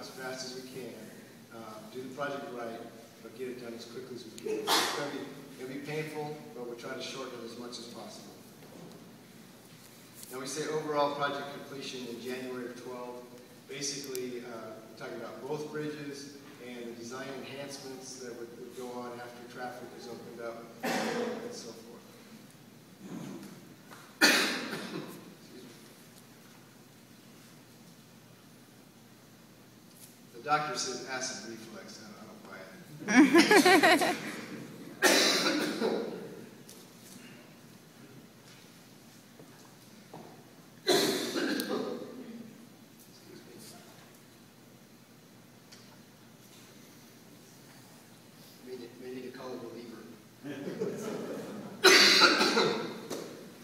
as fast as we can, do the project right, but get it done as quickly as we can. It's going to be painful, but we're trying to shorten it as much as possible. Now we say overall project completion in January of 12. Basically, we're talking about both bridges and the design enhancements that would go on after traffic is opened up and so forth. The doctor says acid reflux. I don't buy it. May need to call a reliever.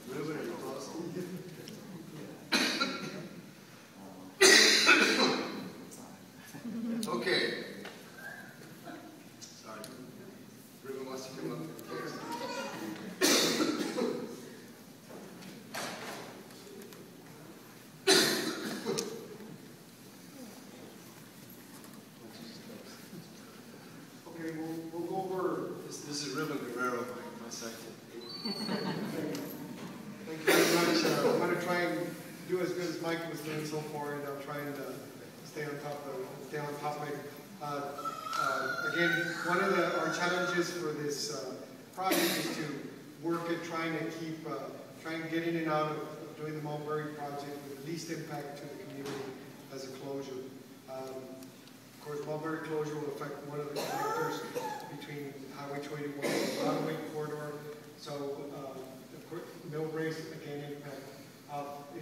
Ruben, are you close? Okay. Sorry. Ruben wants to come up. Okay, we'll go over. This is Ruben Guerrero, my second. Thank you very much. I'm going to try and do as good as Mike was doing so far, and I'll try and stay on topic. Again, one of our challenges for this project is to work at trying to get in and out of doing the Mulberry project with the least impact to the community as a closure. Of course, Mulberry closure will affect one of the connectors between Highway 21 and the Broadway corridor. So, of course, mill race again impact.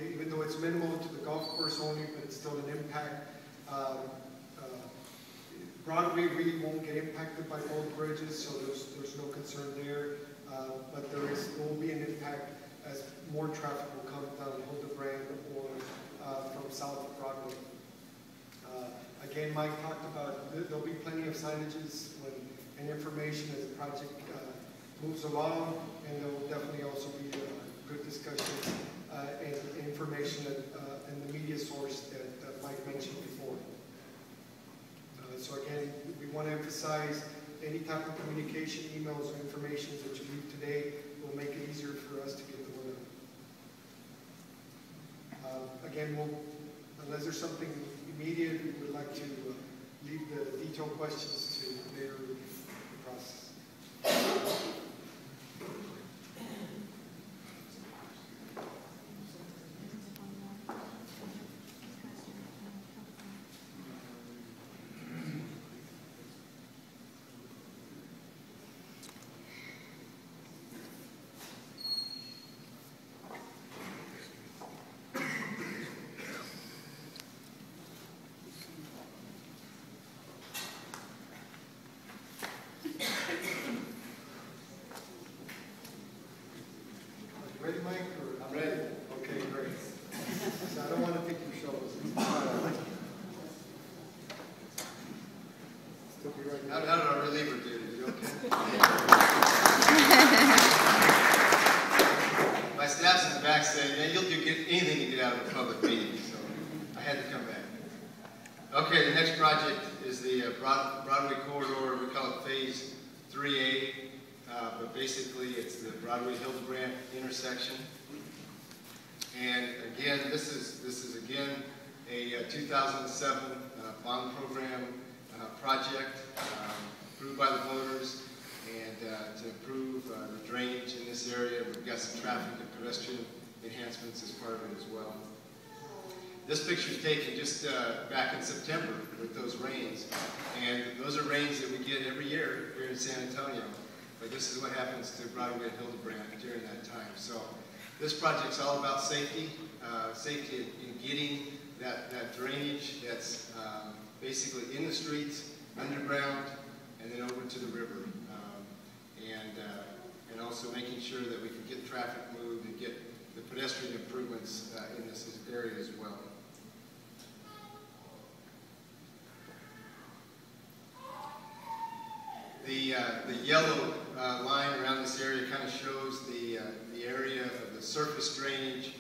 Even though it's minimal to the golf course only, but it's still an impact. Broadway really won't get impacted by both bridges, so there's no concern there. But there will be an impact as more traffic will come down Hildebrand or from south of Broadway. Again, Mike talked about there'll be plenty of signages and information as the project moves along, and there will definitely also be good discussion and information and the media source that Mike mentioned before. So again, we want to emphasize any type of communication, emails, or information that you leave today will make it easier for us to get the word out. Again, unless there's something immediate, we would like to leave the detailed questions to later in the process. Ready, Mike? Or? I'm ready. Okay, great. So I don't want to pick your shoulders. Still be right. How did our reliever do? Did you okay? My staff's in the back saying, "Yeah, you'll do anything to get out of a public meeting," so I had to come back. Okay, the next project is the Broadway corridor. We call it Phase 3A. But basically it's the Broadway-Hildebrand intersection. And again, this is again a 2007 bond program project approved by the voters, and to improve the drainage in this area. We've got some traffic and pedestrian enhancements as part of it as well. This picture is taken just back in September with those rains, and those are rains that we get every year here in San Antonio. But this is what happens to Broadway and Hildebrand during that time. So this project's all about safety, safety in getting that drainage that's basically in the streets, underground, and then over to the river. And also making sure that we can get traffic moved and get the pedestrian improvements in this area as well. The yellow line around this area kind of shows the area of the surface drainage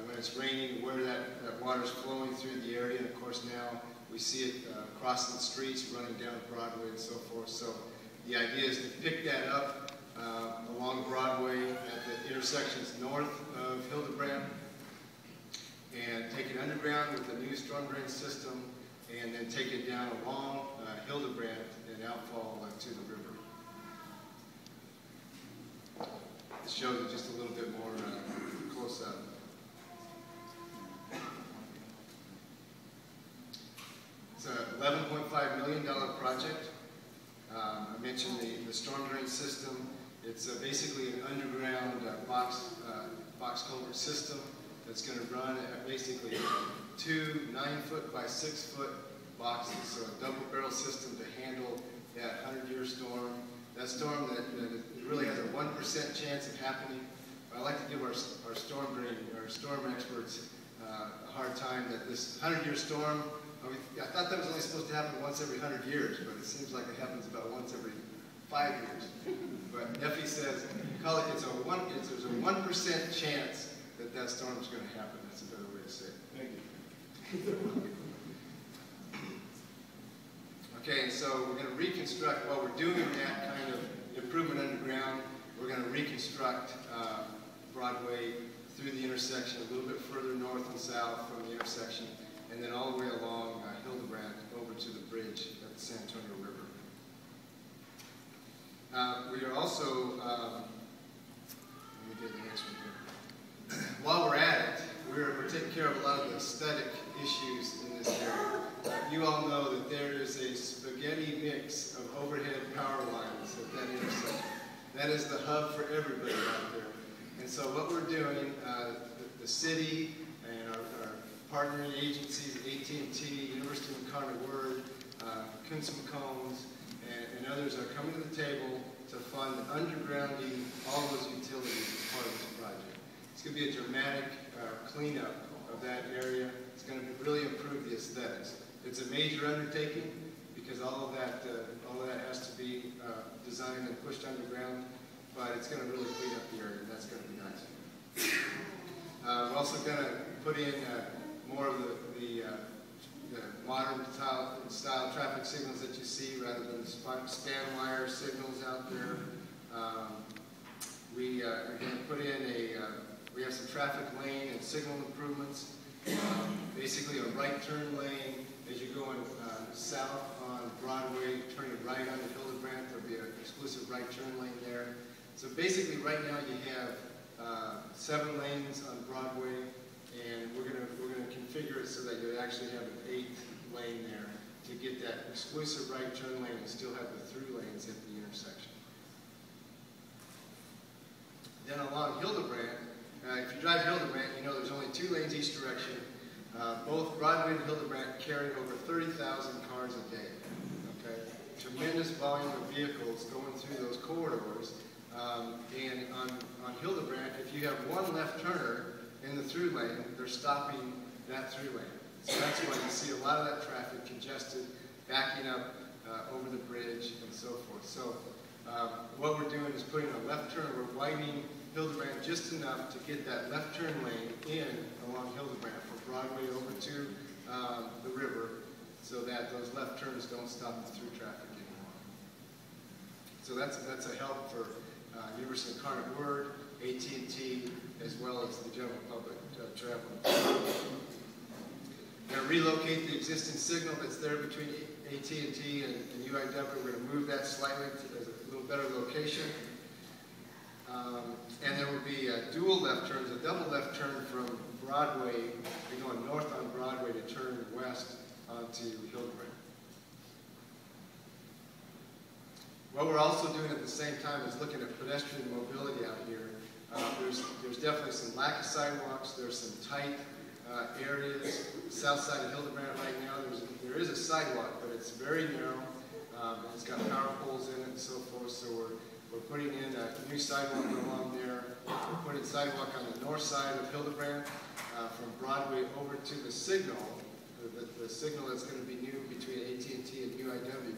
when it's raining, where that water is flowing through the area. And of course now We see it crossing the streets, running down Broadway and so forth. So the idea is to pick that up along Broadway at the intersections north of Hildebrand and take it underground with the new storm drain system and then take it down along Hildebrand and outfall to the river. It shows it just a little bit more close up. It's a $11.5 million project. I mentioned the storm drain system. It's basically an underground box culvert system that's going to run at basically 2 9-foot by 6-foot boxes, so a double barrel system to handle that 100-year storm. That storm that really has a 1% chance of happening. But I like to give our storm experts a hard time that this 100-year storm, I thought that was only supposed to happen once every 100 years, but it seems like it happens about once every 5 years. But Effie says, call it, there's a 1% chance that storm is going to happen. That's a better way to say it. Thank you. Okay, and so we're going to reconstruct, while we're doing that kind of improvement underground, we're going to reconstruct Broadway through the intersection, a little bit further north and south from the intersection, and then all the way along Hildebrand over to the bridge at the San Antonio River. We are also, let me get the next one here. While we're at it, we're taking care of a lot of the aesthetic issues in this area. You all know that there is a spaghetti mix of overhead power lines at that intersection. That is the hub for everybody out there. And so what we're doing, the city and our partnering agencies, AT&T, University of Incarnate-Word, Kunz McCombs, and others are coming to the table to fund undergrounding all those utilities as part of this project. It's going to be a dramatic cleanup of that area. It's going to really improve the aesthetics. It's a major undertaking because all of that has to be designed and pushed underground, but it's going to really clean up the area, and that's going to be nice. We're also going to put in more of the modern style traffic signals that you see rather than the span wire signals out there. We are going to put in we have some traffic lane and signal improvements. Basically a right turn lane as you're going south on Broadway, turning right onto Hildebrand. There'll be an exclusive right turn lane there. So basically right now you have 7 lanes on Broadway, and we're gonna configure it so that you actually have an 8th lane there to get that exclusive right turn lane and still have the through lanes at the intersection. Then along Hildebrand, if you drive Hildebrand, you know there's only 2 lanes each direction. Both Broadway and Hildebrand carry over 30,000 cars a day. Okay, tremendous volume of vehicles going through those corridors. And on Hildebrand, if you have one left turner in the through lane, they're stopping that through lane. So that's why you see a lot of that traffic congested, backing up over the bridge and so forth. So what we're doing is putting a left turn. We're widening Hildebrand just enough to get that left turn lane in along Hildebrand from Broadway over to the river, so that those left turns don't stop the through traffic anymore. So that's a help for University of Incarnate-Word, AT&T, as well as the general public traveling. We're going to relocate the existing signal that's there between AT&T and UIW. We're going to move that slightly to a little better location. And there will be dual left turns, a double left turn from Broadway. You're going north on Broadway to turn west onto Hildebrand. What we're also doing at the same time is looking at pedestrian mobility out here. There's definitely some lack of sidewalks. There's some tight areas. South side of Hildebrand right now, there is a sidewalk, but it's very narrow. It's got power poles in it and so forth. So we're putting in a new sidewalk along there. We're putting sidewalk on the north side of Hildebrand from Broadway over to the signal, the signal that's going to be new between AT&T and UIW.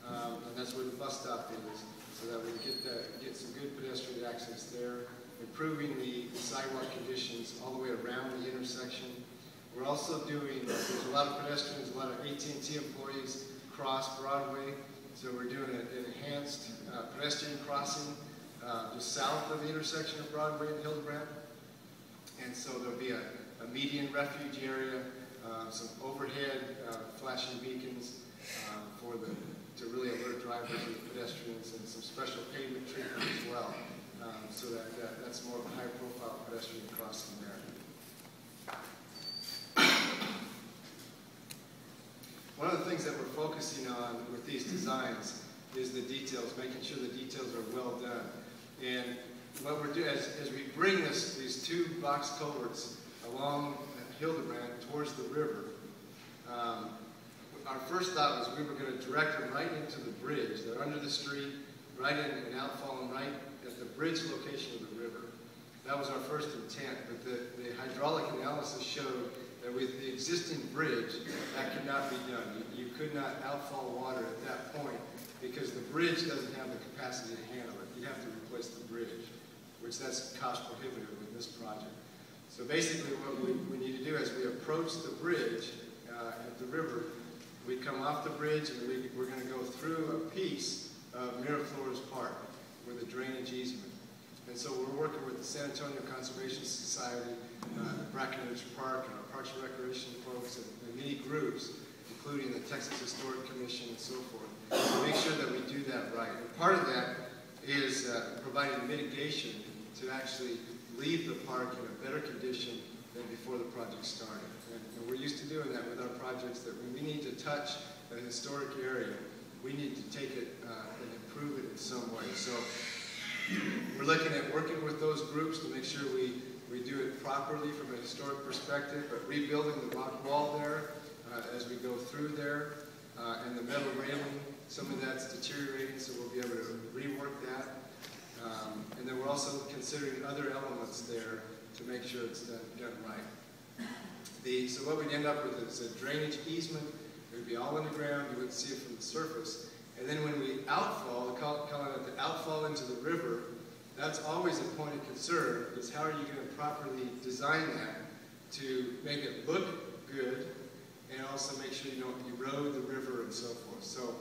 And that's where the bus stop is, so that we get some good pedestrian access there, improving the sidewalk conditions all the way around the intersection. We're also doing, there's a lot of pedestrians, a lot of AT&T employees cross Broadway, so we're doing an enhanced pedestrian crossing just south of the intersection of Broadway and Hildebrand. And so there'll be a median refuge area, some overhead flashing beacons to really alert drivers and pedestrians, and some special pavement treatment as well, so that's more of a high-profile pedestrian crossing there. One of the things that we're focusing on with these designs is the details, making sure the details are well done. And what we're doing, as we bring these two box culverts along Hildebrand towards the river, our first thought was we were going to direct them right into the bridge. They're under the street, right in an outfall, and right at the bridge location of the river. That was our first intent, but the hydraulic analysis showed that with the existing bridge, that could not be done. You could not outfall water at that point because the bridge doesn't have the capacity to handle it. You'd have to replace the bridge, which that's cost prohibitive with this project. So basically what we need to do as we approach the bridge at the river, we come off the bridge and we're going to go through a piece of Miraflores Park with a drainage easement. And so we're working with the San Antonio Conservation Society, Brackenridge Park, and our Parks and Recreation folks, and many groups, including the Texas Historic Commission and so forth, to make sure that we do that right. And part of that is providing mitigation to actually leave the park in a better condition than before the project started. And we're used to doing that with our projects, that when we need to touch a historic area, we need to take it and improve it in some way. So we're looking at working with those groups to make sure we do it properly from a historic perspective, but rebuilding the rock wall there as we go through there, and the metal railing, some of that's deteriorating, so we'll be able to rework that. And then we're also considering other elements there to make sure it's done right. So what we'd end up with is a drainage easement. It would be all underground. You wouldn't see it from the surface. And then when we outfall, we call it the outfall into the river, that's always a point of concern, is how are you going to properly design that to make it look good and also make sure you don't erode the river and so forth. So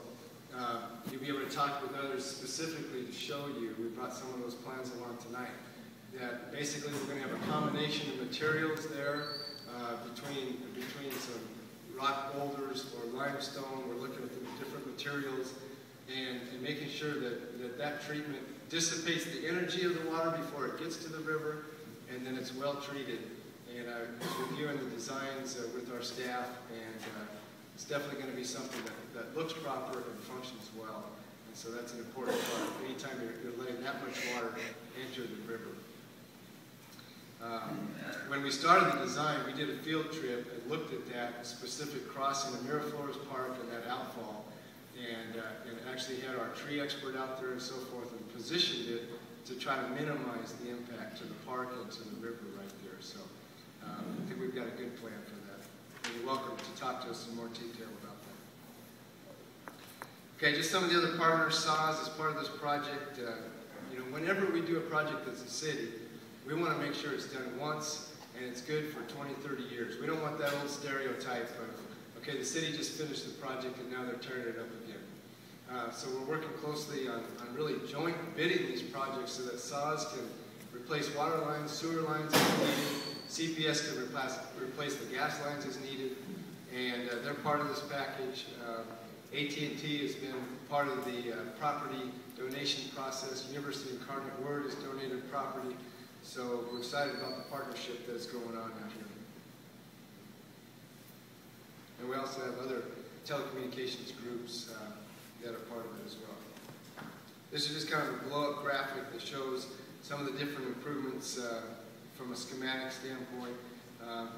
you'll be able to talk with others specifically to show you, we brought some of those plans along tonight, that basically we're going to have a combination of materials there between some rock boulders or limestone. We're looking at the different materials and making sure that treatment dissipates the energy of the water before it gets to the river, and then it's well treated. And I was reviewing the designs with our staff, and it's definitely going to be something that looks proper and functions well. And so that's an important part. Anytime you're letting that much water enter the river. When we started the design, we did a field trip and looked at that specific crossing of Miraflores Park and that outfall, and actually had our tree expert out there and so forth, and positioned it to try to minimize the impact to the park and to the river right there. So I think we've got a good plan for that. And you're welcome to talk to us in more detail about that. Okay, just some of the other partners, SAWS, as part of this project. Whenever we do a project as a city, we want to make sure it's done once and it's good for 20, 30 years. We don't want that old stereotype of, okay, the city just finished the project and now they're turning it up again. So we're working closely on really joint bidding these projects so that SAWS can replace water lines, sewer lines as needed, CPS can replace the gas lines as needed, and they're part of this package. AT&T has been part of the property donation process. University of Incarnate Word has donated property. So we're excited about the partnership that's going on out here. And we also have other telecommunications groups that are part of it as well. This is just kind of a blow-up graphic that shows some of the different improvements from a schematic standpoint.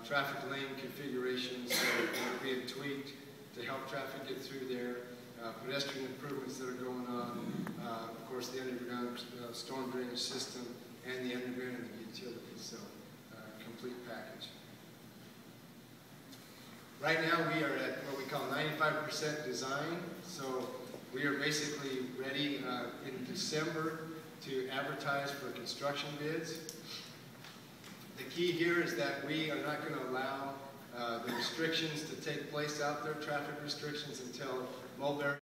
Traffic lane configurations that are being tweaked to help traffic get through there. Pedestrian improvements that are going on. Of course, the underground storm drainage system, and the underground and the utilities, so complete package. Right now we are at what we call 95% design, so we are basically ready in December to advertise for construction bids. The key here is that we are not going to allow the restrictions to take place out there, traffic restrictions until Mulberry